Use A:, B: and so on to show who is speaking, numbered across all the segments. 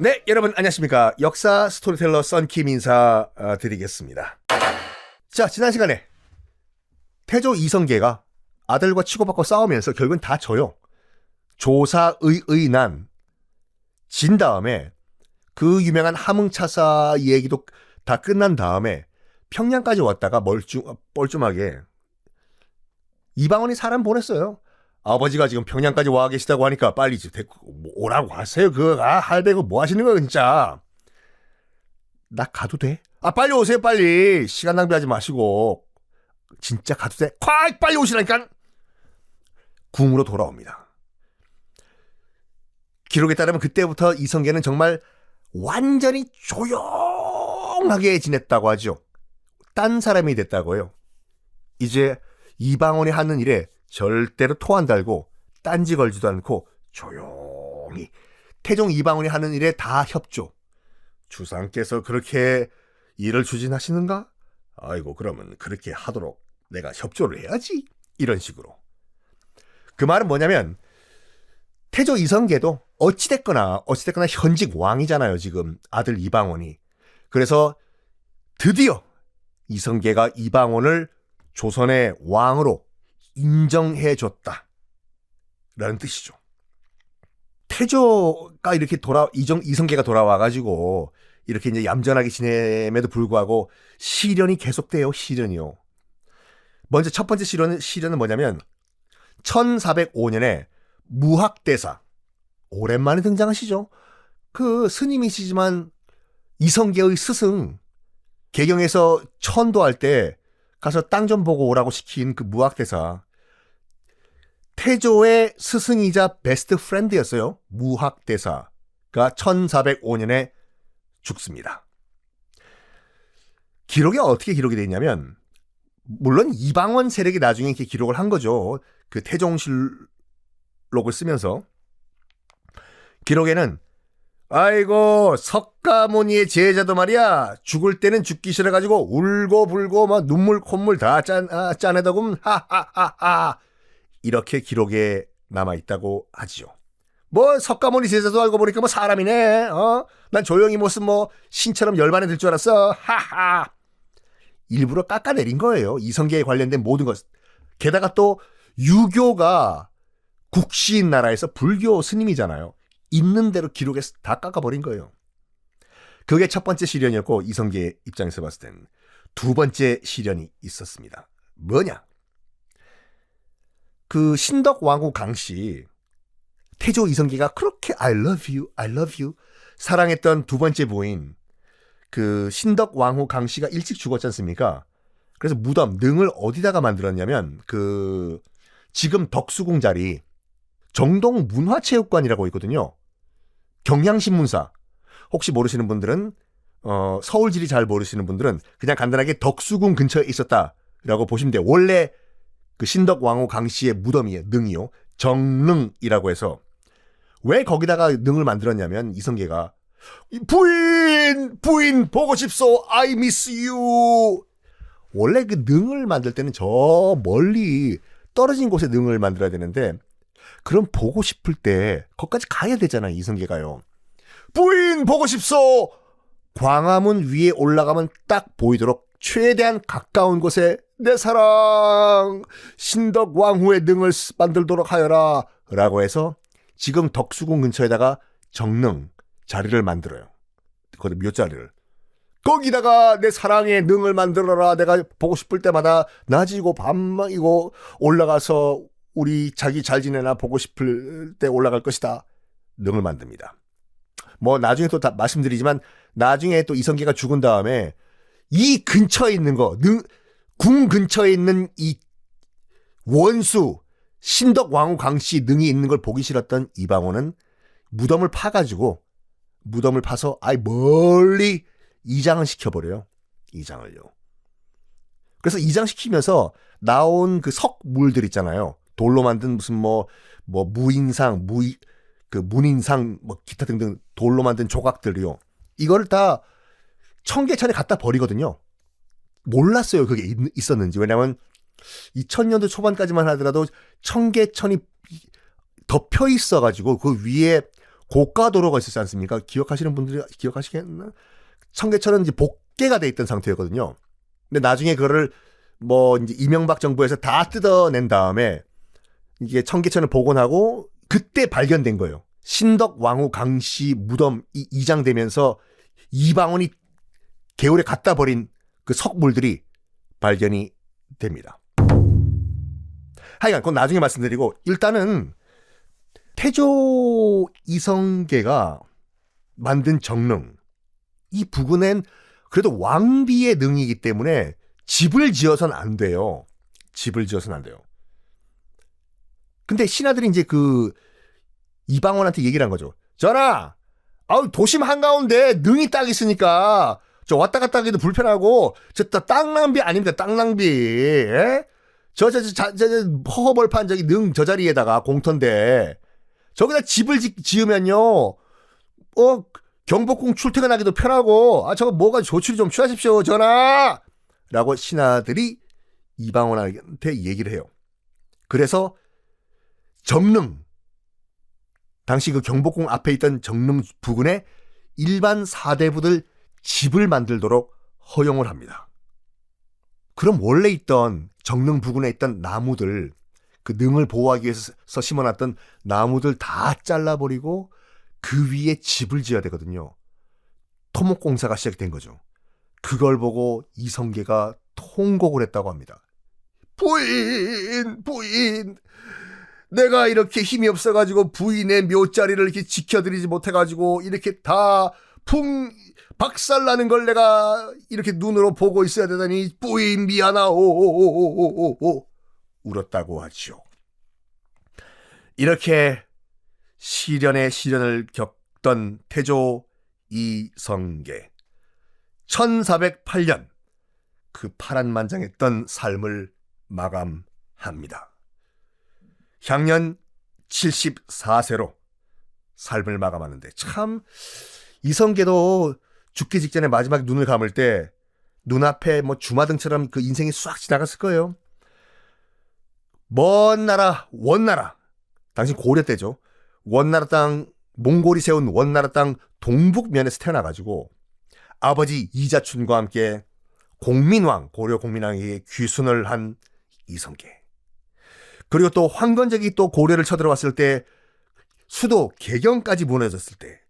A: 네, 여러분 안녕하십니까. 역사 스토리텔러 썬킴 인사 드리겠습니다. 자, 지난 시간에 태조 이성계가 아들과 치고받고 싸우면서 결국은 다 져요. 조사의의 난 진 다음에 그 유명한 함흥차사 얘기도 다 끝난 다음에 평양까지 왔다가 뻘쭘하게 이방원이 사람 보냈어요. 아버지가 지금 평양까지 와 계시다고 하니까 빨리 오라고 하세요. 할배고 뭐 하시는 거예요, 진짜. 나 가도 돼? 빨리 오세요, 빨리. 시간 낭비하지 마시고. 진짜 가도 돼? 빨리 오시라니까. 궁으로 돌아옵니다. 기록에 따르면 그때부터 이성계는 정말 완전히 조용하게 지냈다고 하죠. 딴 사람이 됐다고요. 이제 이방원이 하는 일에 절대로 토 안 달고 딴지 걸지도 않고 조용히 태종 이방원이 하는 일에 다 협조. 주상께서 그렇게 일을 추진하시는가? 아이고, 그러면 그렇게 하도록 내가 협조를 해야지. 이런 식으로. 그 말은 뭐냐면 태조 이성계도 어찌됐거나 현직 왕이잖아요. 지금 아들 이방원이. 그래서 드디어 이성계가 이방원을 조선의 왕으로 인정해줬다 라는 뜻이죠. 태조가 이렇게 이성계가 돌아와가지고 이렇게 이제 얌전하게 지냄에도 불구하고 시련이 계속돼요. 시련이요. 먼저 첫 번째 시련은 뭐냐면 1405년에 무학대사, 오랜만에 등장하시죠. 그 스님이시지만 이성계의 스승, 개경에서 천도할 때 가서 땅 좀 보고 오라고 시킨 그 무학대사. 태조의 스승이자 베스트 프렌드였어요. 무학대사가 1405년에 죽습니다. 기록이 어떻게 기록이 되어 있냐면, 물론 이방원 세력이 나중에 이렇게 기록을 한 거죠. 그 태종실록을 쓰면서. 기록에는 아이고, 석가모니의 제자도 말이야, 죽을 때는 죽기 싫어가지고 울고 불고 막 눈물 콧물 다 짜내다금 하하하하, 이렇게 기록에 남아있다고 하지요. 뭐 석가모니 제자도 알고 보니까 뭐 사람이네. 난 조용히 무슨 뭐 신처럼 열반에 들 줄 알았어. 하하. 일부러 깎아내린 거예요. 이성계에 관련된 모든 것. 게다가 또 유교가 국시인 나라에서 불교 스님이잖아요. 있는 대로 기록에서 다 깎아버린 거예요. 그게 첫 번째 시련이었고, 이성계 입장에서 봤을 땐 두 번째 시련이 있었습니다. 뭐냐? 그 신덕왕후 강씨, 태조 이성계가 그렇게 I love you 사랑했던 두 번째 부인, 그 신덕왕후 강씨가 일찍 죽었지 않습니까? 그래서 무덤, 능을 어디다가 만들었냐면 그 지금 덕수궁 자리 정동 문화체육관이라고 있거든요. 경향신문사. 혹시 모르시는 분들은 서울지리 잘 모르시는 분들은 그냥 간단하게 덕수궁 근처에 있었다라고 보시면 돼요. 원래 그 신덕왕후 강씨의 무덤이에요. 능이요. 정능이라고 해서. 왜 거기다가 능을 만들었냐면 이성계가 부인 보고 싶소. I miss you. 원래 그 능을 만들 때는 저 멀리 떨어진 곳에 능을 만들어야 되는데, 그럼 보고 싶을 때 거기까지 가야 되잖아요. 이성계가요. 부인 보고 싶소. 광화문 위에 올라가면 딱 보이도록 최대한 가까운 곳에 내 사랑 신덕왕후의 능을 만들도록 하여라 라고 해서 지금 덕수궁 근처에다가 정능 자리를 만들어요. 거기 묘자리를. 거기다가 내 사랑의 능을 만들어라. 내가 보고 싶을 때마다 낮이고 밤이고 올라가서 우리 자기 잘 지내나 보고 싶을 때 올라갈 것이다. 능을 만듭니다. 뭐 나중에 또 다 말씀드리지만, 나중에 또 이성계가 죽은 다음에 이 근처에 있는 거, 궁 근처에 있는 이 원수 신덕왕후 강씨 능이 있는 걸 보기 싫었던 이방원은 무덤을 파가지고, 무덤을 파서 아예 멀리 이장을 시켜버려요. 이장을요. 그래서 이장시키면서 나온 그 석물들 있잖아요. 돌로 만든 무슨 무인상, 문인상, 기타 등등 돌로 만든 조각들이요. 이거를 다 청계천에 갖다 버리거든요. 몰랐어요, 그게 있었는지. 왜냐면 2000년도 초반까지만 하더라도 청계천이 덮여 있어가지고 그 위에 고가도로가 있었지 않습니까? 기억하시는 분들이 기억하시겠나? 청계천은 이제 복개가 돼 있던 상태였거든요. 근데 나중에 그거를 뭐 이제 이명박 정부에서 다 뜯어낸 다음에 이게 청계천을 복원하고 그때 발견된 거예요. 신덕 왕후 강씨 무덤이 이장되면서 이방원이 개울에 갖다 버린 그 석물들이 발견이 됩니다. 하여간 그건 나중에 말씀드리고 일단은 태조 이성계가 만든 정릉 이 부근엔 그래도 왕비의 능이기 때문에 집을 지어서는 안 돼요. 집을 지어서는 안 돼요. 근데 신하들이 이제 그 이방원한테 얘기를 한 거죠. 전하, 도심 한가운데 능이 딱 있으니까 저 왔다 갔다 하기도 불편하고 저 땅 낭비 아닙니다. 땅 낭비. 예? 저 허허벌판 저기 능 저 자리에다가 공터인데 저기다 집을 지으면요. 경복궁 출퇴근하기도 편하고 저거 뭐가 조치를 좀 취하십시오. 전하. 라고 신하들이 이방원한테 얘기를 해요. 그래서 정릉 당시 그 경복궁 앞에 있던 정릉 부근에 일반 사대부들 집을 만들도록 허용을 합니다. 그럼 원래 있던 정릉 부근에 있던 나무들 그 능을 보호하기 위해서 심어놨던 나무들 다 잘라버리고 그 위에 집을 지어야 되거든요. 토목공사가 시작된 거죠. 그걸 보고 이성계가 통곡을 했다고 합니다. 부인 내가 이렇게 힘이 없어가지고 부인의 묘자리를 이렇게 지켜드리지 못해가지고 이렇게 다 박살나는 걸 내가 이렇게 눈으로 보고 있어야 되다니 부인 미안하오 울었다고 하죠. 이렇게 시련의 시련을 겪던 태조 이성계 1408년 그 파란만장했던 삶을 마감합니다. 향년 74세로 삶을 마감하는데 참 이성계도 죽기 직전에 마지막 눈을 감을 때 눈앞에 뭐 주마등처럼 그 인생이 싹 지나갔을 거예요. 먼 나라 원나라 당시 고려 때죠. 원나라 땅 몽골이 세운 원나라 땅 동북면에서 태어나가지고 아버지 이자춘과 함께 공민왕 고려 공민왕에게 귀순을 한 이성계. 그리고 또 황건적이 또 고려를 쳐들어왔을 때 수도 개경까지 무너졌을 때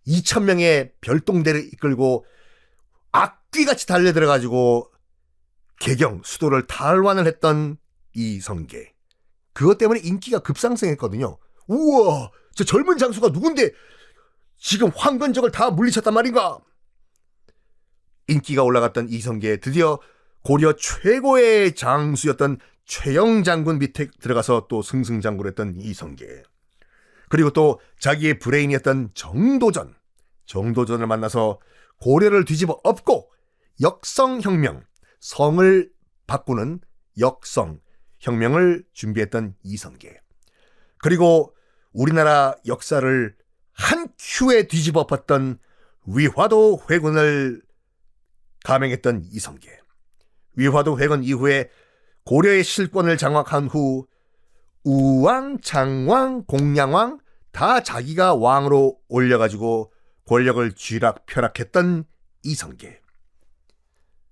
A: 2,000명의 별동대를 이끌고 악귀같이 달려들어가지고 개경 수도를 탈환을 했던 이성계. 그것 때문에 인기가 급상승했거든요. 우와, 저 젊은 장수가 누군데 지금 황건적을 다 물리쳤단 말인가? 인기가 올라갔던 이성계에 드디어 고려 최고의 장수였던 최영 장군 밑에 들어가서 또 승승장구를 했던 이성계. 그리고 또 자기의 브레인이었던 정도전을 만나서 고려를 뒤집어 엎고 역성혁명, 성을 바꾸는 역성혁명을 준비했던 이성계. 그리고 우리나라 역사를 한 큐에 뒤집어 엎었던 위화도 회군을 감행했던 이성계. 위화도 회군 이후에 고려의 실권을 장악한 후 우왕, 장왕, 공양왕 다 자기가 왕으로 올려가지고 권력을 쥐락펴락했던 이성계.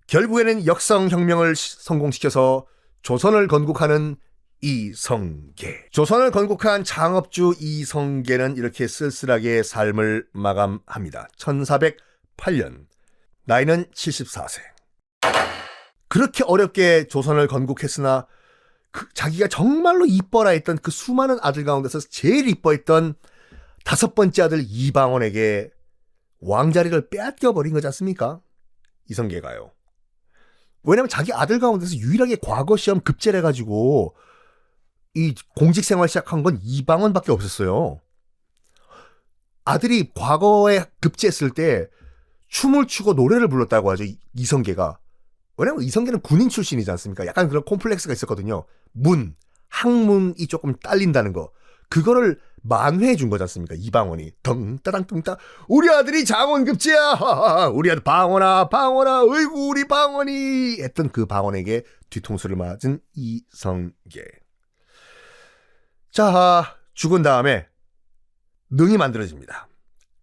A: 결국에는 역성혁명을 성공시켜서 조선을 건국하는 이성계. 조선을 건국한 창업주 이성계는 이렇게 쓸쓸하게 삶을 마감합니다. 1408년. 나이는 74세. 그렇게 어렵게 조선을 건국했으나 자기가 정말로 이뻐라 했던 그 수많은 아들 가운데서 제일 이뻐했던 5번째 아들 이방원에게 왕자리를 빼앗겨버린 거지 않습니까? 이성계가요. 왜냐면 자기 아들 가운데서 유일하게 과거 시험 급제를 해가지고 이 공직생활 시작한 건 이방원밖에 없었어요. 아들이 과거에 급제했을 때 춤을 추고 노래를 불렀다고 하죠. 이성계가. 왜냐면 이성계는 군인 출신이지 않습니까? 약간 그런 콤플렉스가 있었거든요. 학문이 조금 딸린다는 거. 그거를 만회해 준 거지 않습니까? 이방원이. 덩따당뚱따. 우리 아들이 장원급제야. 우리 아들 방원아. 어이구 우리 방원이. 했던 그 방원에게 뒤통수를 맞은 이성계. 자, 죽은 다음에 능이 만들어집니다.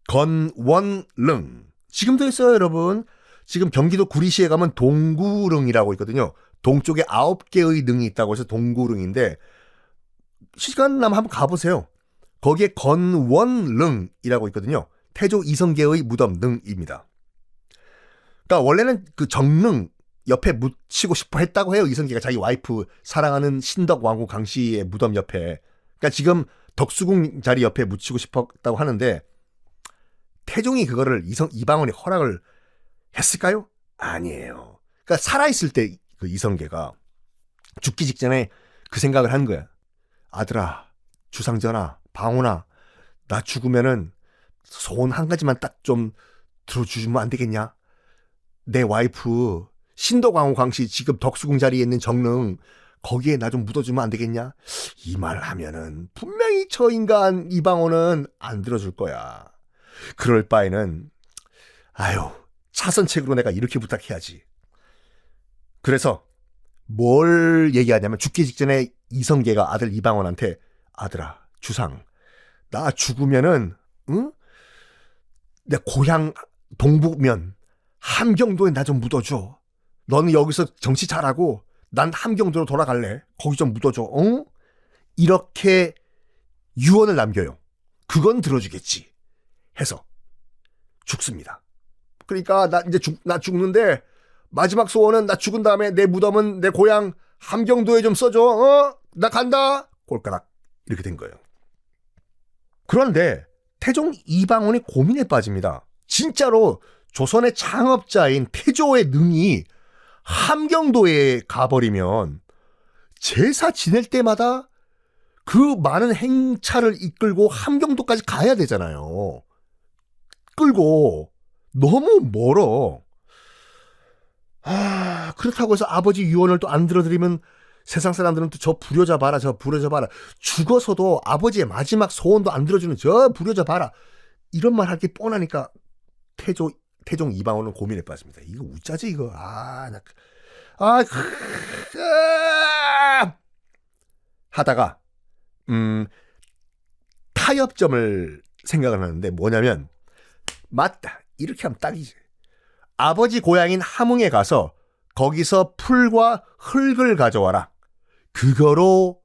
A: 건원릉. 지금도 있어요, 여러분. 지금 경기도 구리시에 가면 동구릉이라고 있거든요. 동쪽에 9개의 능이 있다고 해서 동구릉인데 시간 나면 한번 가보세요. 거기에 건원릉이라고 있거든요. 태조 이성계의 무덤 능입니다. 그러니까 원래는 그 정릉 옆에 묻히고 싶어 했다고 해요. 이성계가 자기 와이프 사랑하는 신덕 왕후 강씨의 무덤 옆에. 그러니까 지금 덕수궁 자리 옆에 묻히고 싶었다고 하는데 태종이 그거를 이방원이 허락을 했을까요? 아니에요. 그러니까 살아있을 때 그 이성계가 죽기 직전에 그 생각을 한 거야. 아들아, 주상전하, 방원아, 나 죽으면은 소원 한 가지만 딱 좀 들어주시면 안 되겠냐? 내 와이프 신덕왕후 강씨 지금 덕수궁 자리에 있는 정릉 거기에 나 좀 묻어주면 안 되겠냐? 이 말 하면은 분명히 저 인간 이방원은 안 들어줄 거야. 그럴 바에는 아유 차선책으로 내가 이렇게 부탁해야지. 그래서 뭘 얘기하냐면 죽기 직전에 이성계가 아들 이방원한테 아들아 주상 나 죽으면은 응? 내 고향 동북면 함경도에 나 좀 묻어줘. 너는 여기서 정치 잘하고 난 함경도로 돌아갈래. 거기 좀 묻어줘. 응? 이렇게 유언을 남겨요. 그건 들어주겠지 해서 죽습니다. 그러니까 나 이제 나 죽는데 마지막 소원은 나 죽은 다음에 내 무덤은 내 고향 함경도에 좀 써줘. 어? 나 간다. 꼴까락 이렇게 된 거예요. 그런데 태종 이방원이 고민에 빠집니다. 진짜로 조선의 창업자인 태조의 능이 함경도에 가버리면 제사 지낼 때마다 그 많은 행차를 이끌고 함경도까지 가야 되잖아요. 끌고 너무 멀어. 그렇다고 해서 아버지 유언을 또 안 들어드리면 세상 사람들은 또 저 부려져 봐라, 저 부려져 봐라. 죽어서도 아버지의 마지막 소원도 안 들어주는 저 부려져 봐라. 이런 말 할 게 뻔하니까 태종 이방원은 고민에 빠집니다. 이거 우짜지 이거. 하다가 타협점을 생각을 하는데 뭐냐면 맞다. 이렇게 하면 딱이지. 아버지 고향인 함흥에 가서 거기서 풀과 흙을 가져와라. 그거로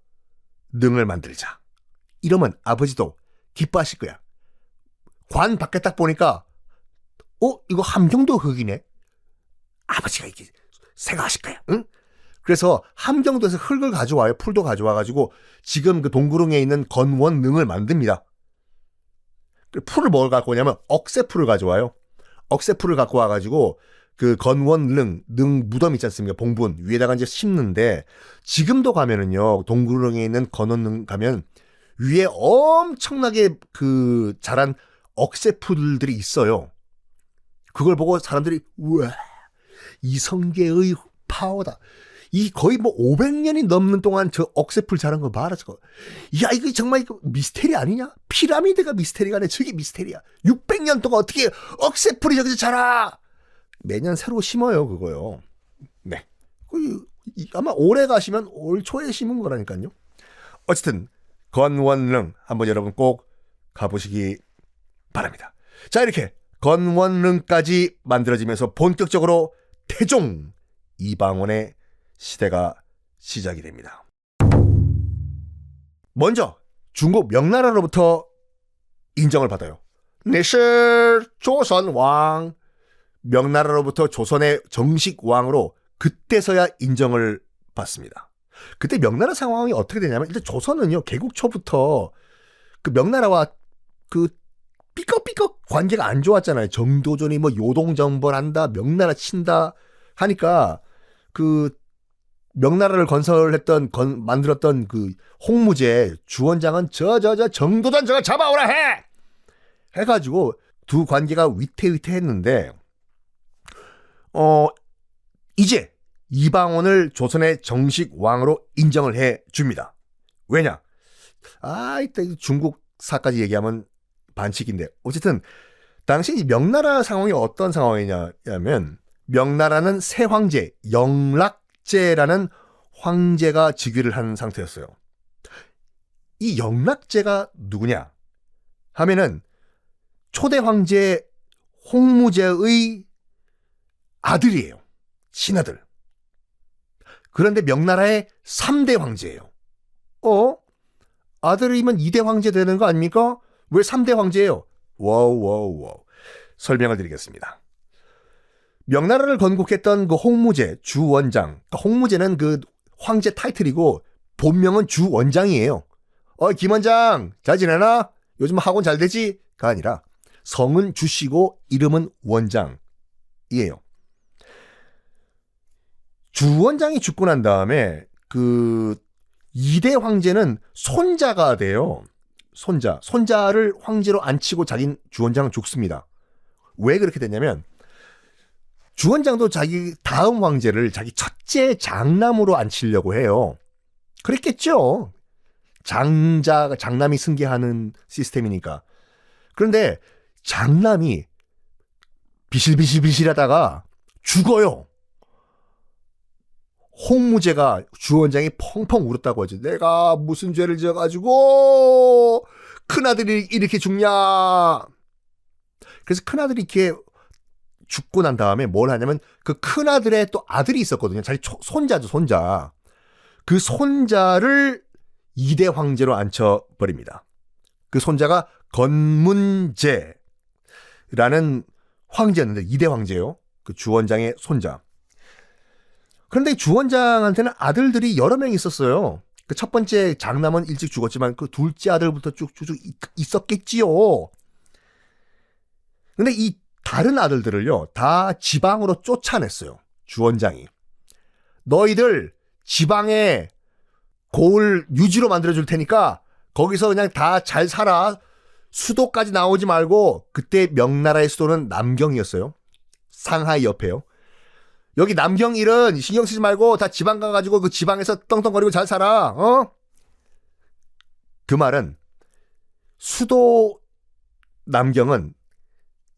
A: 능을 만들자. 이러면 아버지도 기뻐하실 거야. 관 밖에 딱 보니까 이거 함경도 흙이네. 아버지가 이게 생각하실 거야. 응? 그래서 함경도에서 흙을 가져와요. 풀도 가져와가지고 지금 그 동구릉에 있는 건원능을 만듭니다. 풀을 뭘 갖고 오냐면 억새풀을 가져와요. 억새풀을 갖고 와가지고 그 건원능 무덤 있지 않습니까? 봉분 위에다가 이제 심는데 지금도 가면은요 동구릉에 있는 건원능 가면 위에 엄청나게 그 자란 억새풀들이 있어요. 그걸 보고 사람들이 우와 이성계의 파워다. 이 거의 뭐 500년이 넘는 동안 저 억새풀 자란 거 봐라 저거. 야 이거 정말 이거 미스테리 아니냐? 피라미드가 미스테리가 아니라 저게 미스테리야. 600년 동안 어떻게 억새풀이 저기서 자라? 매년 새로 심어요 그거요. 네. 아마 올해 가시면 올 초에 심은 거라니까요. 어쨌든 건원릉 한번 여러분 꼭 가보시기 바랍니다. 자 이렇게 건원릉까지 만들어지면서 본격적으로 태종 이방원의 시대가 시작이 됩니다. 먼저 중국 명나라로부터 인정을 받아요. 你是조선 왕. 명나라로부터 조선의 정식 왕으로 그때서야 인정을 받습니다. 그때 명나라 상황이 어떻게 되냐면 일단 조선은요 개국 초부터 그 명나라와 그 삐걱삐걱 관계가 안 좋았잖아요. 정도전이 뭐 요동정벌한다, 명나라 친다 하니까 그 명나라를 만들었던 그 홍무제 주원장은 저 정도전 저거 잡아오라 해가지고 두 관계가 위태위태했는데 이제 이방원을 조선의 정식 왕으로 인정을 해 줍니다. 왜냐? 이때 중국사까지 얘기하면 반칙인데 어쨌든 당시 명나라 상황이 어떤 상황이냐면 명나라는 새 황제 영락제라는 황제가 즉위를 한 상태였어요. 이 영락제가 누구냐 하면은 초대 황제 홍무제의 아들이에요. 친아들. 그런데 명나라의 3대 황제예요. 아들이면 2대 황제 되는 거 아닙니까? 왜 3대 황제예요? 와우. 설명을 드리겠습니다. 명나라를 건국했던 그 홍무제 주원장. 그러니까 홍무제는 그 황제 타이틀이고 본명은 주원장이에요. 김원장 잘 지내나? 요즘 학원 잘 되지?가 아니라 성은 주씨고 이름은 원장이에요. 주원장이 죽고 난 다음에 그 2대 황제는 손자가 돼요. 손자를 황제로 앉히고 자긴 주원장은 죽습니다. 왜 그렇게 됐냐면 주원장도 자기 다음 황제를 자기 첫째 장남으로 앉히려고 해요. 그랬겠죠. 장남이 승계하는 시스템이니까. 그런데 장남이 비실비실하다가 죽어요. 홍무제가 주원장이 펑펑 울었다고 하죠. 내가 무슨 죄를 지어가지고 큰아들이 이렇게 죽냐. 그래서 큰아들이 이렇게 죽고 난 다음에 뭘 하냐면 그 큰아들의 또 아들이 있었거든요. 자기 손자죠, 손자. 그 손자를 2대 황제로 앉혀버립니다. 그 손자가 건문제라는 황제였는데 2대 황제요. 그 주원장의 손자. 그런데 주원장한테는 아들들이 여러 명 있었어요. 그 첫 번째 장남은 일찍 죽었지만 그 둘째 아들부터 쭉쭉 있었겠지요. 근데 이 다른 아들들을요, 다 지방으로 쫓아냈어요. 주원장이. 너희들 지방에 고을 유지로 만들어줄 테니까 거기서 그냥 다 잘 살아. 수도까지 나오지 말고. 그때 명나라의 수도는 남경이었어요. 상하이 옆에요. 여기 남경 일은 신경 쓰지 말고 다 지방 가가지고 그 지방에서 떵떵거리고 잘 살아. 그 말은 수도 남경은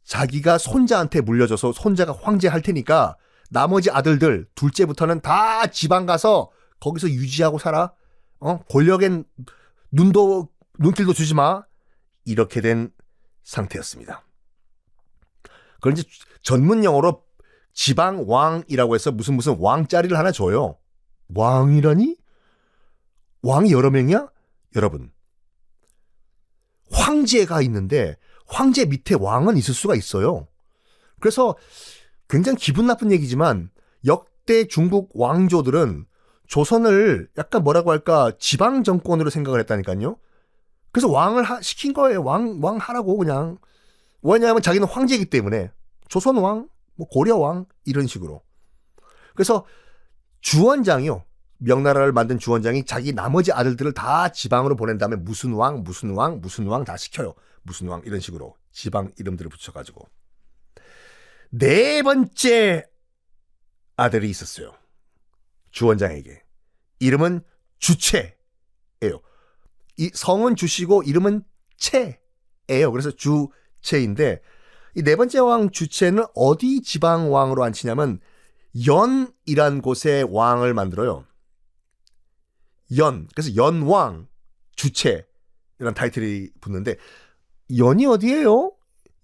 A: 자기가 손자한테 물려줘서 손자가 황제 할 테니까 나머지 아들들 둘째부터는 다 지방 가서 거기서 유지하고 살아. 권력엔 눈길도 주지 마. 이렇게 된 상태였습니다. 그걸 이제 전문 용어로 지방왕이라고 해서 무슨 왕자리를 하나 줘요. 왕이라니? 왕이 여러 명이야? 여러분, 황제가 있는데 황제 밑에 왕은 있을 수가 있어요. 그래서 굉장히 기분 나쁜 얘기지만 역대 중국 왕조들은 조선을 약간 뭐라고 할까 지방 정권으로 생각을 했다니까요. 그래서 왕을 시킨 거예요. 왕 하라고 그냥. 왜냐하면 자기는 황제이기 때문에. 조선 왕, 뭐 고려 왕 이런 식으로. 그래서 주원장이요. 명나라를 만든 주원장이 자기 나머지 아들들을 다 지방으로 보낸 다음에 무슨 왕 다 시켜요. 무슨 왕 이런 식으로 지방 이름들을 붙여가지고. 네 번째 아들이 있었어요. 주원장에게. 이름은 주채예요. 이 성은 주시고 이름은 채예요. 그래서 주채인데 이 네 번째 왕 주채는 어디 지방 왕으로 앉히냐면 연이란 곳에 왕을 만들어요. 그래서 연왕 주채 이런 타이틀이 붙는데 연이 어디예요?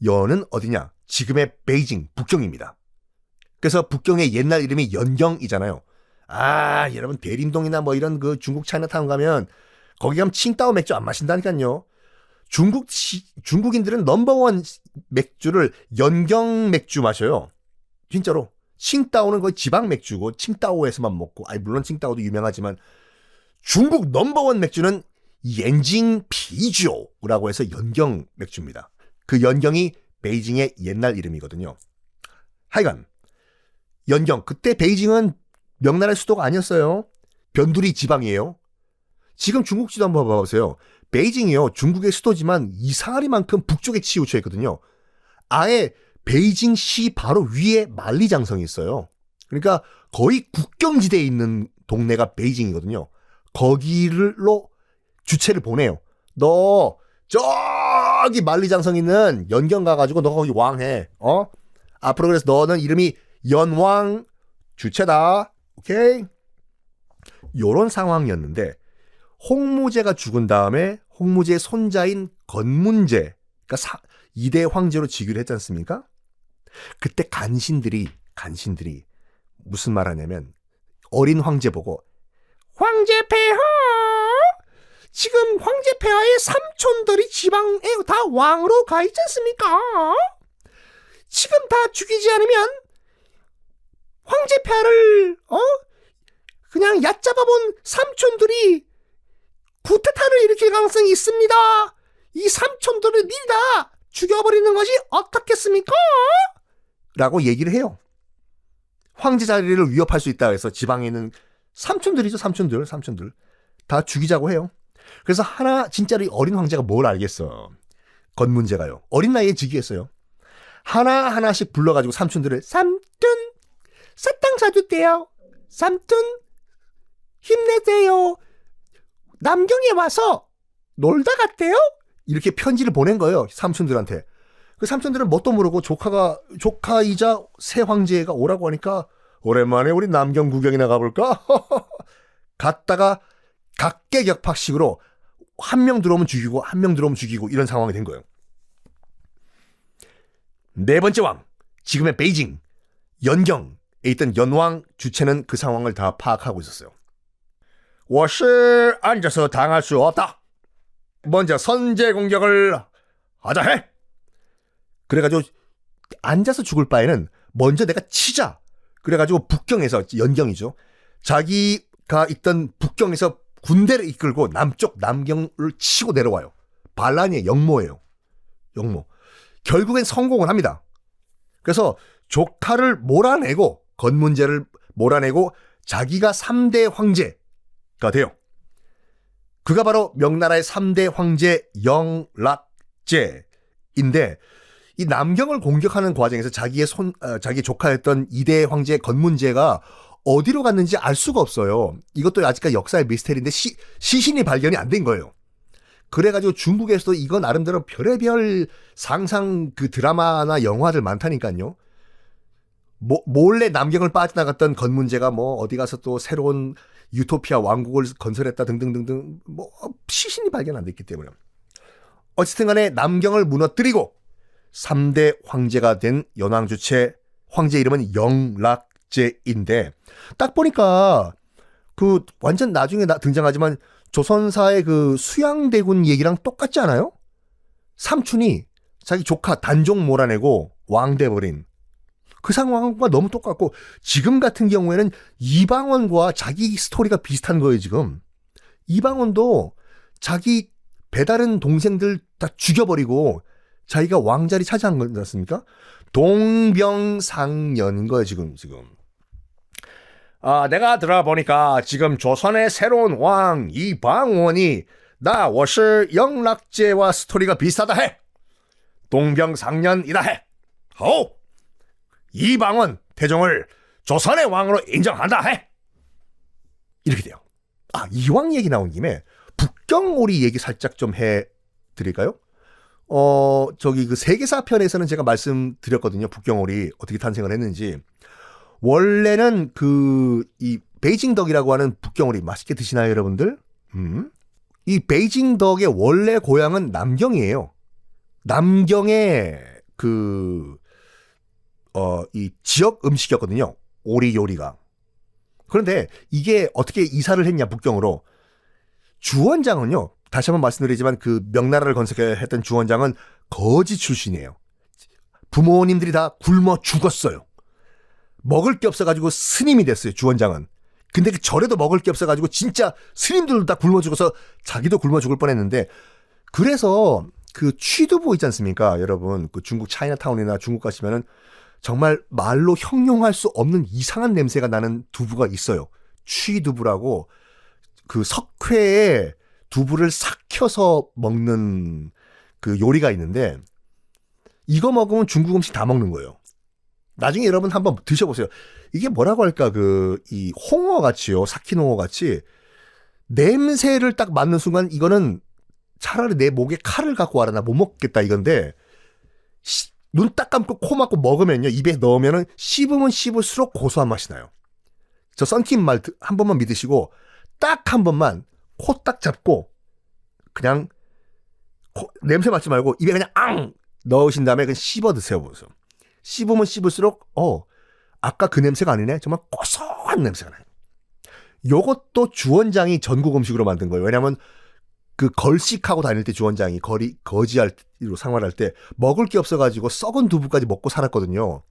A: 연은 어디냐? 지금의 베이징 북경입니다. 그래서 북경의 옛날 이름이 연경이잖아요. 여러분 대림동이나 뭐 이런 그 중국 차이나타운 가면 거기 가면 칭따오 맥주 안 마신다니까요. 중국인들은 넘버원 맥주를 연경 맥주 마셔요. 진짜로. 칭따오는 거의 지방 맥주고 칭따오에서만 먹고, 물론 칭따오도 유명하지만 중국 넘버원 맥주는 옌징 피주라고 해서 연경 맥주입니다. 그 연경이 베이징의 옛날 이름이거든요. 하여간 연경, 그때 베이징은 명나라의 수도가 아니었어요. 변두리 지방이에요. 지금 중국 지도 한번 봐보세요. 베이징이요. 중국의 수도지만 이상하리만큼 북쪽에 치우쳐 있거든요. 아예 베이징시 바로 위에 만리장성이 있어요. 그러니까 거의 국경지대에 있는 동네가 베이징이거든요. 거기로 주체를 보내요. 너 저기 만리장성 있는 연경 가가지고 너 거기 왕해. 앞으로 그래서 너는 이름이 연왕 주체다. 오케이? 요런 상황이었는데 홍무제가 죽은 다음에 홍무제의 손자인 건문제가 그러니까 2대 황제로 즉위를 했지 않습니까? 그때 간신들이 무슨 말 하냐면 어린 황제 보고 황제 폐하! 지금 황제 폐하의 삼촌들이 지방에 다 왕으로 가 있지 않습니까? 지금 다 죽이지 않으면 황제 폐하를 그냥 얕잡아본 삼촌들이 쿠데타를 일으킬 가능성이 있습니다. 이 삼촌들을 미리 다 죽여버리는 것이 어떻겠습니까? 라고 얘기를 해요. 황제 자리를 위협할 수 있다 해서 지방에 있는 삼촌들이죠. 삼촌들 다 죽이자고 해요. 그래서 진짜로 어린 황제가 뭘 알겠어. 건문제가요. 어린 나이에 즉위했어요. 하나하나씩 불러가지고 삼촌들을 삼촌 사탕 사줄게요. 삼촌 힘내세요. 남경에 와서 놀다 갔대요. 이렇게 편지를 보낸 거예요. 삼촌들한테. 그 삼촌들은 뭣도 모르고 조카이자 새 황제가 오라고 하니까 오랜만에 우리 남경 구경이나 가볼까? 갔다가 각계격파식으로 한 명 들어오면 죽이고 한 명 들어오면 죽이고 이런 상황이 된 거예요. 네 번째 왕, 지금의 베이징, 연경에 있던 연왕 주체는 그 상황을 다 파악하고 있었어요. 我是 앉아서 당할 수 없다. 먼저 선제 공격을 하자 해. 그래가지고 앉아서 죽을 바에는 먼저 내가 치자. 그래가지고 북경에서 연경이죠. 자기가 있던 북경에서 군대를 이끌고 남경을 치고 내려와요. 반란이에요. 영모예요. 영모. 결국엔 성공을 합니다. 그래서 조카를 몰아내고 건문제를 몰아내고 자기가 3대 황제가 돼요. 그가 바로 명나라의 3대 황제 영락제인데 이 남경을 공격하는 과정에서 자기 조카였던 2대 황제 건문제가 어디로 갔는지 알 수가 없어요. 이것도 아직까지 역사의 미스테리인데 시신이 발견이 안 된 거예요. 그래가지고 중국에서도 이거 나름대로 별의별 상상 그 드라마나 영화들 많다니까요. 몰래 남경을 빠져나갔던 건문제가 어디 가서 또 새로운 유토피아 왕국을 건설했다 등등등등 시신이 발견 안 됐기 때문에 어쨌든 간에 남경을 무너뜨리고 3대 황제가 된 연왕주체 황제 이름은 영락제인데 딱 보니까 그 완전 나중에 등장하지만 조선사의 그 수양대군 얘기랑 똑같지 않아요? 삼촌이 자기 조카 단종 몰아내고 왕 돼버린 그 상황과 너무 똑같고 지금 같은 경우에는 이방원과 자기 스토리가 비슷한 거예요. 지금 이방원도 자기 배다른 동생들 다 죽여버리고 자기가 왕자리 차지한 거지 않습니까? 동병상련인 거예요. 지금 내가 들어보니까 지금 조선의 새로운 왕 이방원이 나 워시 영락제와 스토리가 비슷하다 해. 동병상련이다 해. 이방원 태종을 조선의 왕으로 인정한다 해. 이렇게 돼요. 이왕 얘기 나온 김에 북경오리 얘기 살짝 좀 해드릴까요? 그 세계사 편에서는 제가 말씀드렸거든요. 북경오리 어떻게 탄생을 했는지. 원래는 이 베이징덕이라고 하는 북경오리 맛있게 드시나요, 여러분들? 이 베이징덕의 원래 고향은 남경이에요. 남경의 이 지역 음식이었거든요. 오리 요리가. 그런데 이게 어떻게 이사를 했냐, 북경으로. 주원장은요, 다시 한번 말씀드리지만 그 명나라를 건설했던 주원장은 거지 출신이에요. 부모님들이 다 굶어 죽었어요. 먹을 게 없어가지고 스님이 됐어요, 주원장은. 근데 그 절에도 먹을 게 없어가지고 진짜 스님들도 다 굶어 죽어서 자기도 굶어 죽을 뻔했는데 그래서 그 취두부 있지 않습니까, 여러분? 그 중국 차이나타운이나 중국 가시면은 정말 말로 형용할 수 없는 이상한 냄새가 나는 두부가 있어요. 취두부라고 그 석회에 두부를 삭혀서 먹는 그 요리가 있는데 이거 먹으면 중국 음식 다 먹는 거예요. 나중에 여러분 한번 드셔보세요. 이게 뭐라고 할까, 이 홍어 같이요. 삭힌 홍어 같이 냄새를 딱 맡는 순간 이거는 차라리 내 목에 칼을 갖고 와라. 나 못 먹겠다 이건데 눈 딱 감고 코 막고 먹으면요. 입에 넣으면은 씹으면 씹을수록 고소한 맛이 나요. 저 썬킴 말 한 번만 믿으시고 딱 한 번만 코 딱 잡고 그냥 냄새 맡지 말고 입에 그냥 앙 넣으신 다음에 그냥 씹어 드세요. 보세요. 씹으면 씹을수록 아까 그 냄새가 아니네. 정말 고소한 냄새가 나요. 요것도 주원장이 전국 음식으로 만든 거예요. 왜냐하면 그 걸식하고 다닐 때 주원장이 거지로 생활할 때 먹을 게 없어가지고 썩은 두부까지 먹고 살았거든요.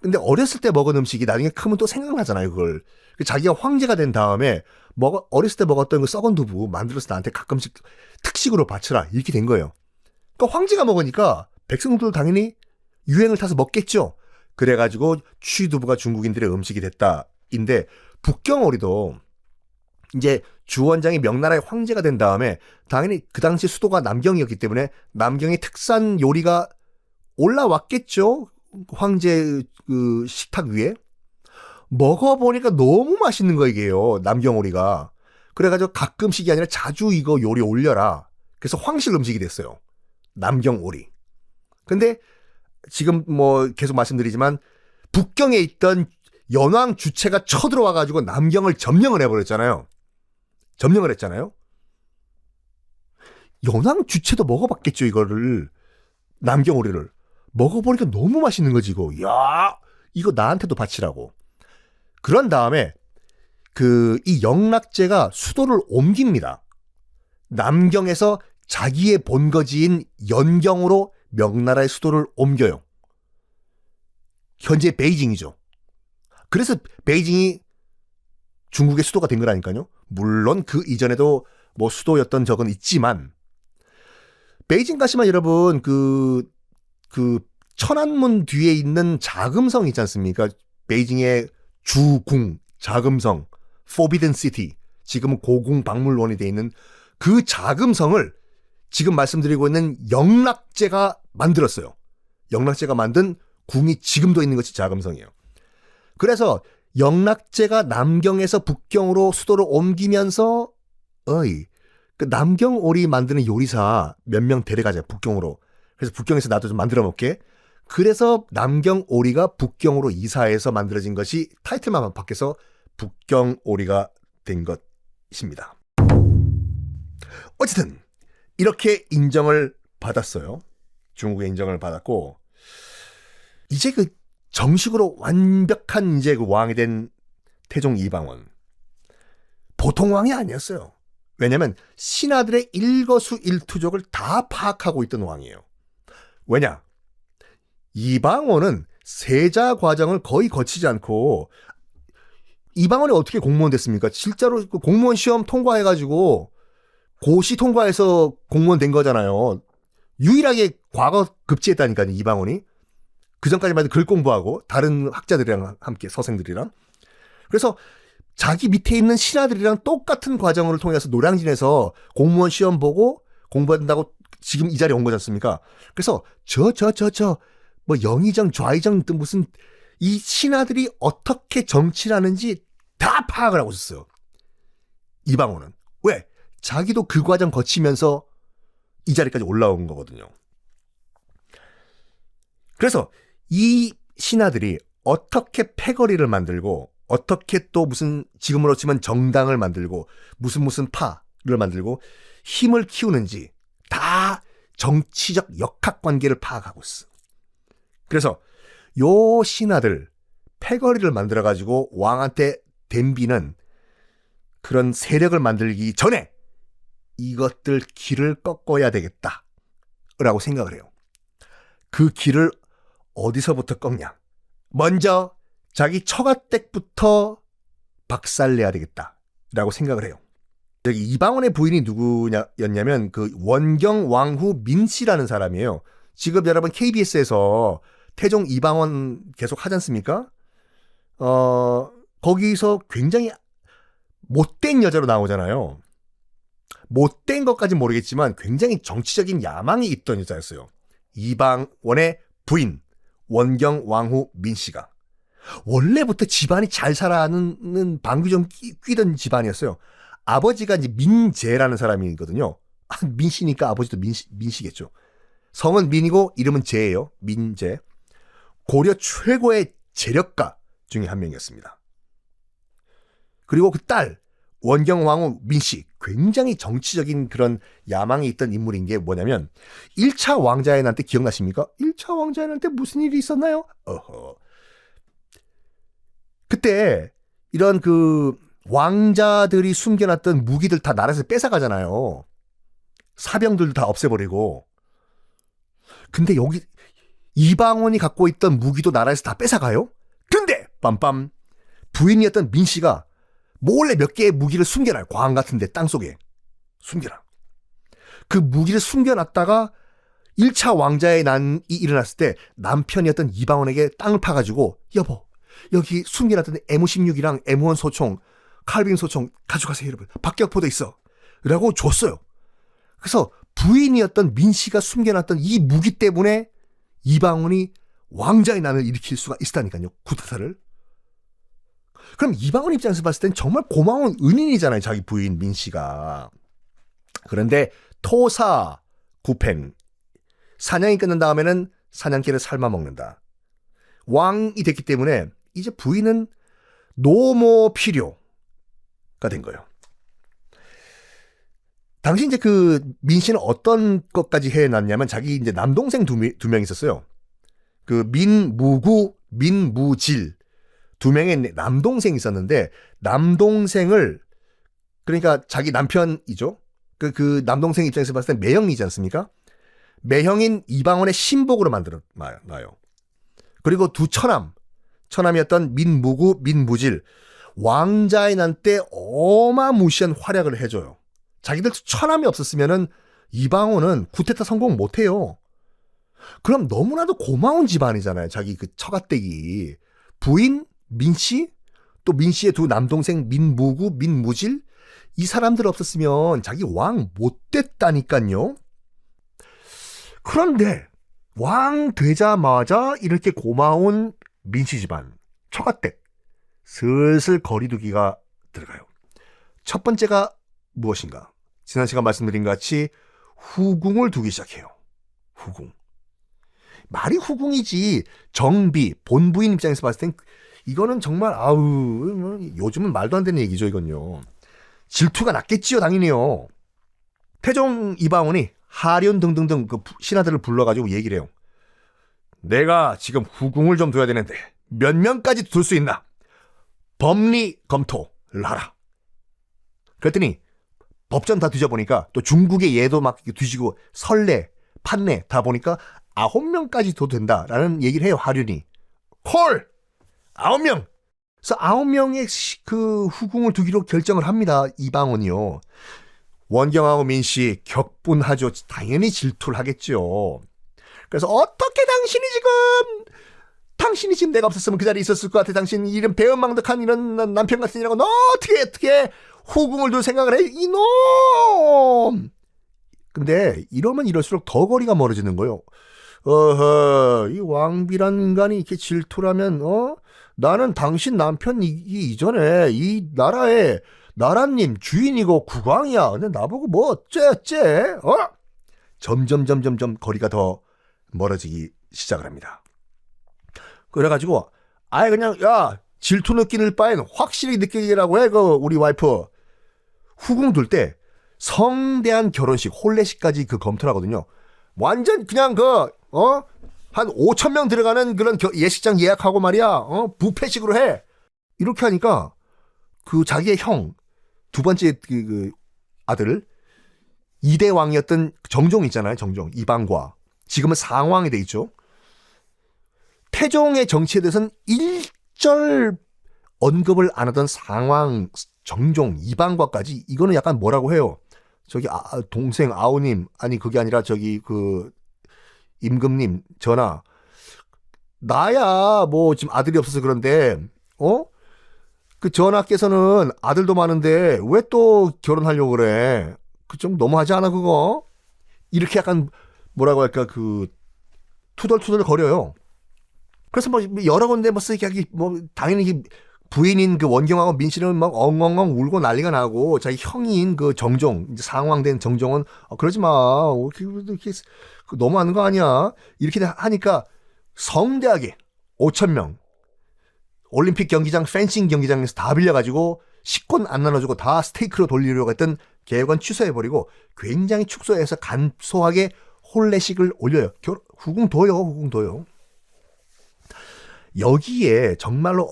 A: 근데 어렸을 때 먹은 음식이 나중에 크면 또 생각나잖아요. 그걸 자기가 황제가 된 다음에 어렸을 때 먹었던 그 썩은 두부 만들어서 나한테 가끔씩 특식으로 바쳐라 이렇게 된 거예요. 그러니까 황제가 먹으니까 백성들도 당연히 유행을 타서 먹겠죠. 그래가지고 취두부가 중국인들의 음식이 됐다인데 북경오리도 이제 주원장이 명나라의 황제가 된 다음에 당연히 그 당시 수도가 남경이었기 때문에 남경의 특산 요리가 올라왔겠죠. 황제 그 식탁 위에. 먹어보니까 너무 맛있는 거 이게요. 남경오리가. 그래가지고 가끔씩이 아니라 자주 이거 요리 올려라. 그래서 황실 음식이 됐어요. 남경오리. 근데 지금 뭐 계속 말씀드리지만 북경에 있던 연왕 주체가 쳐들어와가지고 남경을 점령을 해버렸잖아요. 점령을 했잖아요. 연왕 주체도 먹어봤겠죠, 이거를. 남경오리를. 먹어보니까 너무 맛있는 거지, 이거. 야, 이거 나한테도 바치라고. 그런 다음에 이 영락제가 수도를 옮깁니다. 남경에서 자기의 본거지인 연경으로 명나라의 수도를 옮겨요. 현재 베이징이죠. 그래서 베이징이 중국의 수도가 된 거라니까요. 물론 그 이전에도 뭐 수도였던 적은 있지만 베이징 가시면 여러분 그 천안문 뒤에 있는 자금성 있지 않습니까? 베이징의 주궁, 자금성, Forbidden City, 지금은 고궁 박물원이 되어 있는 그 자금성을 지금 말씀드리고 있는 영락제가 만들었어요. 영락제가 만든 궁이 지금도 있는 것이 자금성이에요. 그래서 영락제가 남경에서 북경으로 수도를 옮기면서 그 남경오리 만드는 요리사 몇 명 데려가자 북경으로. 그래서 북경에서 나도 좀 만들어 볼게. 그래서 남경오리가 북경으로 이사해서 만들어진 것이 타이틀만 바뀌어서 북경오리가 된 것입니다. 어쨌든 이렇게 인정을 받았어요. 중국의 인정을 받았고 이제 그 정식으로 완벽한 이제 그 왕이 된 태종 이방원. 보통 왕이 아니었어요. 왜냐하면 신하들의 일거수일투족을 다 파악하고 있던 왕이에요. 왜냐? 이방원은 세자 과정을 거의 거치지 않고 이방원이 어떻게 공무원 됐습니까? 실제로 공무원 시험 통과해가지고 고시 통과해서 공무원 된 거잖아요. 유일하게 과거 급제했다니까요, 이방원이. 그 전까지만 해도 글 공부하고 다른 학자들이랑 함께 서생들이랑. 그래서 자기 밑에 있는 신하들이랑 똑같은 과정을 통해서 노량진에서 공무원 시험 보고 공부한다고 지금 이 자리에 온 거지 않습니까? 그래서 뭐 영의정 좌의정 무슨 이 신하들이 어떻게 정치를 하는지 다 파악을 하고 있었어요. 이방원은. 왜? 자기도 그 과정 거치면서 이 자리까지 올라온 거거든요. 그래서 이 신하들이 어떻게 패거리를 만들고 어떻게 또 무슨 지금으로 치면 정당을 만들고 무슨 파를 만들고 힘을 키우는지 다 정치적 역학관계를 파악하고 있어. 그래서 요 신하들 패거리를 만들어가지고 왕한테 댐비는 그런 세력을 만들기 전에 이것들 길을 꺾어야 되겠다 라고 생각을 해요. 그 길을 어디서부터 꺾냐? 먼저 자기 처가댁부터 박살내야 되겠다 라고 생각을 해요. 여기 이방원의 부인이 누구였냐면 그 원경 왕후 민씨라는 사람이에요. 지금 여러분 KBS에서 태종 이방원 계속 하지 않습니까? 거기서 굉장히 못된 여자로 나오잖아요. 못된 것까진 모르겠지만 굉장히 정치적인 야망이 있던 여자였어요. 이방원의 부인 원경 왕후 민씨가 원래부터 집안이 잘 살아가는 방귀 좀 뀌던 집안이었어요. 아버지가 이제 민재라는 사람이거든요. 민씨니까 아버지도 민씨겠죠. 성은 민이고 이름은 재예요. 민재. 고려 최고의 재력가 중에 한 명이었습니다. 그리고 그 딸 원경 왕후 민씨 굉장히 정치적인 그런 야망이 있던 인물인 게 뭐냐면 1차 왕자의 난 때 기억나십니까? 1차 왕자의 난 때 무슨 일이 있었나요? 그때 이런 그 왕자들이 숨겨놨던 무기들 다 나라에서 뺏어가잖아요. 사병들도 다 없애버리고. 근데 여기 이방원이 갖고 있던 무기도 나라에서 다 뺏어가요? 근데 빰빰 부인이었던 민 씨가 몰래 몇 개의 무기를 숨겨놔요. 광 같은데 땅속에 숨겨놔. 그 무기를 숨겨놨다가 1차 왕자의 난이 일어났을 때 남편이었던 이방원에게 땅을 파가지고 여보 여기 숨겨놨던 M16이랑 M1 소총 칼빈 소총 가져가세요 여러분. 박격포도 있어 라고 줬어요. 그래서 부인이었던 민 씨가 숨겨놨던 이 무기 때문에 이방원이 왕자의 난을 일으킬 수가 있다니까요. 쿠데타를. 그럼 이방원 입장에서 봤을 땐 정말 고마운 은인이잖아요. 자기 부인 민 씨가. 그런데 토사 구팽 사냥이 끝난 다음에는 사냥개를 삶아 먹는다. 왕이 됐기 때문에 이제 부인은 노모 필요가 된 거예요. 당시 이제 그 민 씨는 어떤 것까지 해놨냐면 자기 이제 남동생 두 명 있었어요. 그 민무구, 민무질 두 명의 남동생이 있었는데 남동생을 그러니까 자기 남편이죠. 그 남동생 입장에서 봤을 때 매형이지 않습니까? 매형인 이방원의 신복으로 만들어놔요. 그리고 두 처남이었던 민무구, 민무질 왕자의 난 때 어마무시한 활약을 해줘요. 자기들 처남이 없었으면은 이방원은 쿠데타 성공 못해요. 그럼 너무나도 고마운 집안이잖아요. 자기 그 처가댁이 부인 민씨 또 민씨의 두 남동생 민무구 민무질 이 사람들 없었으면 자기 왕 못 됐다니까요. 그런데 왕 되자마자 이렇게 고마운 민씨 집안 처가댁 슬슬 거리두기가 들어가요. 첫 번째가 무엇인가? 지난 시간 말씀드린 것 같이 후궁을 두기 시작해요. 후궁. 말이 후궁이지 정비, 본부인 입장에서 봤을 땐 이거는 정말 요즘은 말도 안 되는 얘기죠. 이건요. 질투가 났겠지요. 당연히요. 태종 이방원이 하련 등등등 그 신하들을 불러가지고 얘기를 해요. 내가 지금 후궁을 좀 둬야 되는데 몇 명까지 둘 수 있나? 법리 검토를 하라. 그랬더니 법전 다 뒤져보니까 또 중국의 예도 막 뒤지고 설례, 판례 다 보니까 9명까지 둬도 된다라는 얘기를 해요. 하륜이. 콜! 9명! 그래서 9명의 그 후궁을 두기로 결정을 합니다. 이방원이요. 원경하고 민씨 격분하죠. 당연히 질투를 하겠죠. 그래서 어떻게 당신이 지금 내가 없었으면 그 자리에 있었을 것 같아. 당신 이런 배은망덕한 이런 남편 같은 이라고 너 어떻게 후궁을 둘 생각을 해? 이놈! 근데 이러면 이럴수록 더 거리가 멀어지는 거예요. 이 왕비란 인간이 이렇게 질투라면 나는 당신 남편이기 이전에 이 나라의 나라님 주인이고 국왕이야. 근데 나보고 뭐 어째? 점점 거리가 더 멀어지기 시작을 합니다. 그래가지고 그냥 질투 느끼는 바엔 확실히 느끼라고 해. 우리 와이프 후궁 둘 때 성대한 결혼식 혼례식까지 검토를 하거든요. 완전 그냥 한 5,000명 들어가는 그런 예식장 예약하고 말이야. 뷔페식으로 해. 이렇게 하니까 그 자기의 형 두 번째 그 아들 2대 왕이었던 정종 있잖아요. 정종 이방과 지금은 상왕이 돼 있죠. 태종의 정치에 대해서는 일절 언급을 안 하던 상왕 정종 이방과까지 이거는 약간 뭐라고 해요. 저기 동생 아우님 아니 그게 아니라 저기 그 임금님 전하 나야 뭐 지금 아들이 없어서 그런데 그 전하께서는 아들도 많은데 왜 또 결혼하려고 그래? 그 좀 너무하지 않아 그거? 이렇게 약간 뭐라고 할까 그 투덜투덜 거려요. 그래서 뭐 여러 군데 뭐 쓰기 뭐 당연히 부인인 그 원경하고 민씨는 막 엉엉엉 울고 난리가 나고 자기 형인 그 정종 이제 상왕된 정종은 그러지 마 이렇게 너무하는 거 아니야 이렇게 하니까 성대하게 5,000명 올림픽 경기장 펜싱 경기장에서 다 빌려가지고 식권 안 나눠주고 다 스테이크로 돌리려고 했던 계획은 취소해버리고 굉장히 축소해서 간소하게 혼례식을 올려요. 후궁도요. 여기에 정말로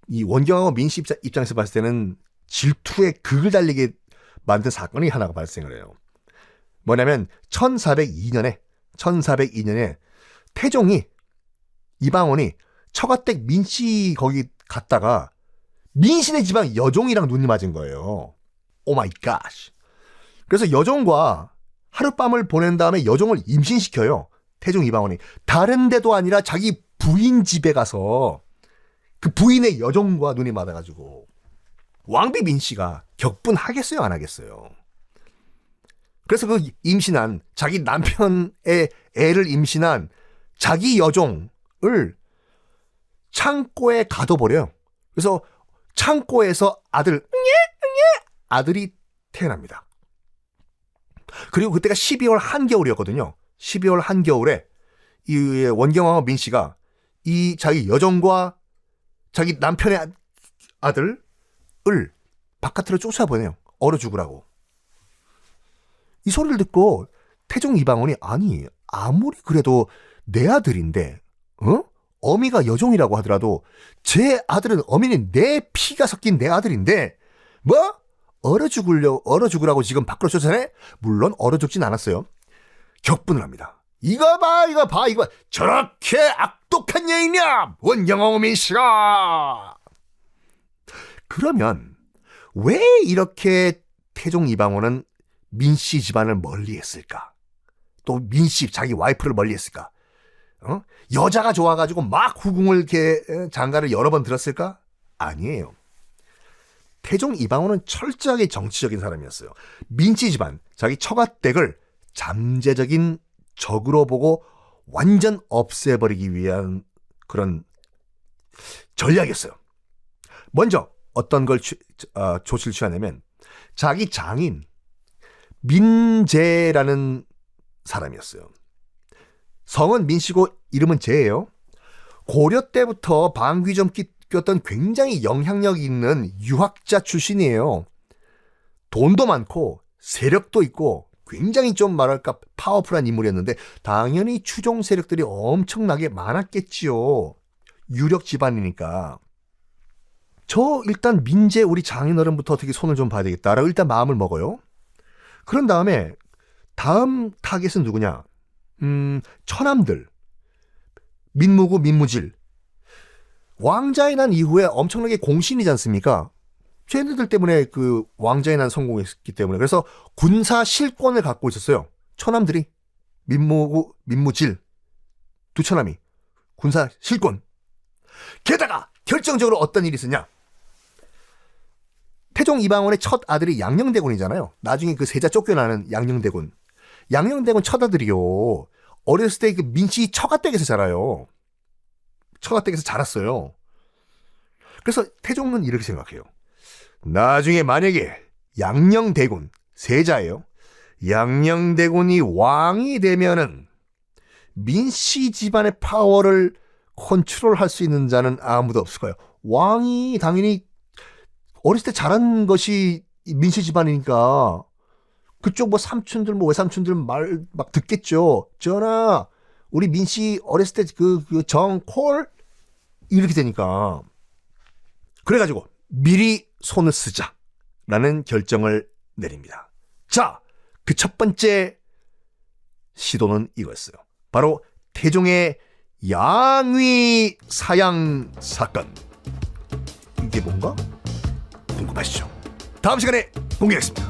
A: 이 원경하고 민씨 입장에서 봤을 때는 질투의 극을 달리게 만든 사건이 하나가 발생을 해요. 뭐냐면 1402년에 태종이 이방원이 처가댁 민씨 거기 갔다가 민씨네 집안 여종이랑 눈이 맞은 거예요. 오 마이 갓. 그래서 여종과 하룻밤을 보낸 다음에 여종을 임신시켜요. 태종 이방원이. 다른 데도 아니라 자기 부인 집에 가서 그 부인의 여종과 눈이 맞아가지고 왕비 민씨가 격분하겠어요, 안 하겠어요? 그래서 그 임신한 자기 남편의 애를 임신한 자기 여종을 창고에 가둬버려요. 그래서 창고에서 아들이 태어납니다. 그리고 그때가 12월 한겨울이었거든요. 12월 한겨울에 이 원경왕후 민씨가 이 자기 여종과 자기 남편의 아들을 바깥으로 쫓아보내요. 얼어 죽으라고. 이 소리를 듣고 태종 이방원이 아니 아무리 그래도 내 아들인데 어미가 여종이라고 하더라도 제 아들은 어미는 내 피가 섞인 내 아들인데 뭐? 얼어 죽으라고 지금 밖으로 쫓아내? 물론 얼어 죽진 않았어요. 격분을 합니다. 이거 봐. 저렇게 악독한 여인이야 원경왕후 민씨가. 그러면 왜 이렇게 태종 이방원은 민씨 집안을 멀리했을까? 또 민씨 자기 와이프를 멀리했을까? 여자가 좋아가지고 막 후궁을 이렇게 장가를 여러 번 들었을까? 아니에요. 태종 이방원은 철저하게 정치적인 사람이었어요. 민씨 집안, 자기 처가댁을 잠재적인 적으로 보고 완전 없애버리기 위한 그런 전략이었어요. 먼저 어떤 걸 조치를 취하냐면 자기 장인 민제라는 사람이었어요. 성은 민씨고 이름은 제예요. 고려 때부터 방귀좀 꼈던 굉장히 영향력 있는 유학자 출신이에요. 돈도 많고 세력도 있고 굉장히 좀 말할까 파워풀한 인물이었는데 당연히 추종 세력들이 엄청나게 많았겠지요. 유력 집안이니까. 저 일단 민제 우리 장인어른부터 어떻게 손을 좀 봐야 되겠다라고 일단 마음을 먹어요. 그런 다음에 다음 타겟은 누구냐? 처남들. 민무구, 민무질. 왕자에 난 이후에 엄청나게 공신이지 않습니까? 쟤네들 때문에 그 왕자에 난 성공했기 때문에. 그래서 군사 실권을 갖고 있었어요. 처남들이. 민무구, 민무질. 두 처남이. 군사 실권. 게다가 결정적으로 어떤 일이 있었냐? 태종 이방원의 첫 아들이 양녕대군이잖아요. 나중에 그 세자 쫓겨나는 양녕대군. 양녕대군 첫 아들이요. 어렸을 때 그 민씨 처가댁에서 자라요. 처가댁에서 자랐어요. 그래서 태종은 이렇게 생각해요. 나중에 만약에 양녕대군, 세자예요. 양녕대군이 왕이 되면은 민씨 집안의 파워를 컨트롤할 수 있는 자는 아무도 없을 거예요. 왕이 당연히 어렸을 때 자란 것이 민씨 집안이니까 그쪽 뭐 삼촌들 뭐 외삼촌들 말 막 듣겠죠. 전하 우리 민씨 어렸을 때 그 정콜 이렇게 되니까 그래가지고 미리 손을 쓰자라는 결정을 내립니다. 자, 그 첫 번째 시도는 이거였어요. 바로 태종의 양위 사양 사건. 이게 뭔가 궁금하시죠? 다음 시간에 공개하겠습니다.